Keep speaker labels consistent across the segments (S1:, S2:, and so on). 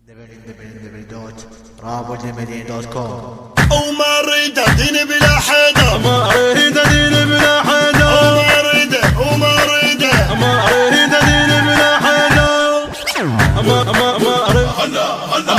S1: www.rabolmedin.com.
S2: وما اريد دين بلا حدا،
S3: ما اريد دين بلا حدا،
S2: وما اريد
S3: دين بلا حدا،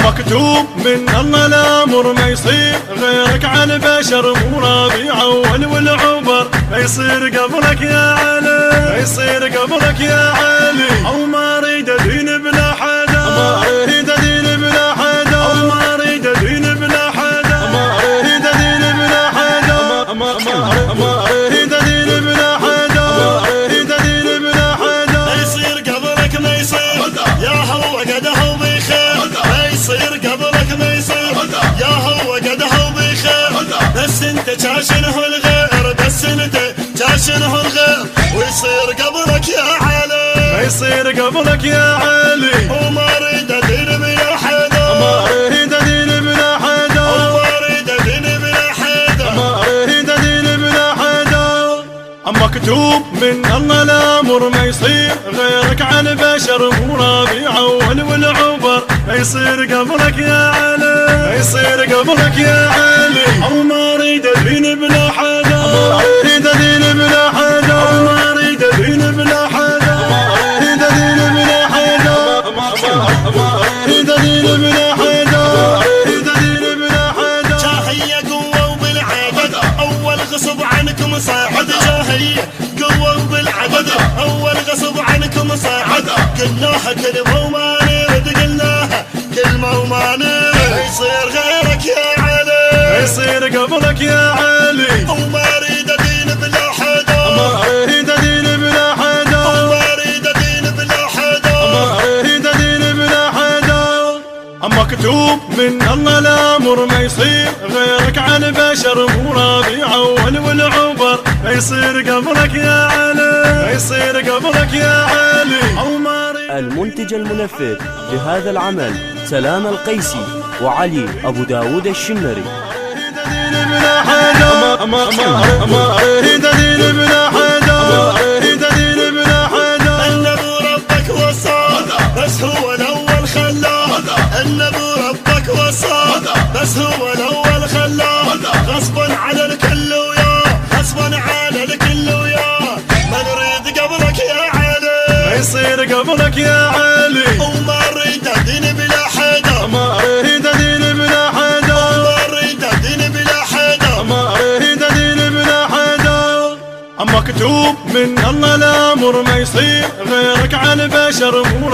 S3: مكتوب من الله الامر ما يصير غيرك على البشر، مو ربيع اول والعبر ما يصير قبلك يا علي، ما يصير قبلك يا علي. او ما اريد دين بلا حدا، ما اريد دين بلا حدا، او ما اريد دين بلا حدا، ما اريد دين بلا حدا، ما اريد دين بلا حدا، ما اريد دين بلا حدا.
S2: ما يصير قبلك، ما يصير يا هو قده وبيخير، ما يصير قبلك، ما يصير يا هو قده وبيخير. بس انت جاشنه الغير، بس انت جاشنه الغير، ويصير قبلك يا علي،
S3: ما يصير قبلك يا علي.
S2: وما اريد دين بلا حدا،
S3: ما اريد دين بلا حدا،
S2: وما اريد دين بلا حدا،
S3: ما اريد دين بلا حدا. مكتوب من الله الامر ما يصير غيرك على البشر، مو ربيع اول والعبر ما يصير قبلك يا علي، ما يصير قبلك يا علي. او ما اريد دين بلا حدا، ما اريد دين بلا حدا، ما اريد دين بلا حدا، ما اريد دين بلا حدا، ما اريد دين بلا حدا، ما اريد دين بلا حدا.
S2: جاهية قوة وبالعدد اول غصب عنكم صاعد، جاهية قوة وبالعدد اول غصب عنكم صاعد. قلناها كلمة وما نرد، قلناها كلمة وما نرد. يصير غيرك يا علي،
S3: ما يصير قبلك يا علي.
S2: وما اريد دين بلا حدا،
S3: ما اريد دين بلا حدا،
S2: وما اريد دين بلا حدا،
S3: ما اريد دين بلا حدا. مكتوب من الله الامر ما يصير غيرك على البشر، مو ربيع اول والعبر ما يصير قبلك يا علي، ما يصير قبلك يا علي. او ما اريد.
S4: المنتج المنفذ لهذا العمل سلام القيسي وعلي أبو داود الشمري.
S3: ما اريد دين بلا حدا، ما اريد دين بلا حدا.
S2: النبي ربك وصى بس هو الاول خلاه، النبي ربك وصى بس هو الاول خلاه. غصبا على الكل وياه، غصبا على الكل وياه. ما نريد قبلك يا علي،
S3: ما يصير قبلك يا علي.
S2: وما اريد دين بلا حدا،
S3: ما اريد دين بلا حدا،
S2: وما اريد دين بلا حدا،
S3: ما اريد دين بلا حدا. مكتوب من الله الامر ما يصير غيرك على البشر، مو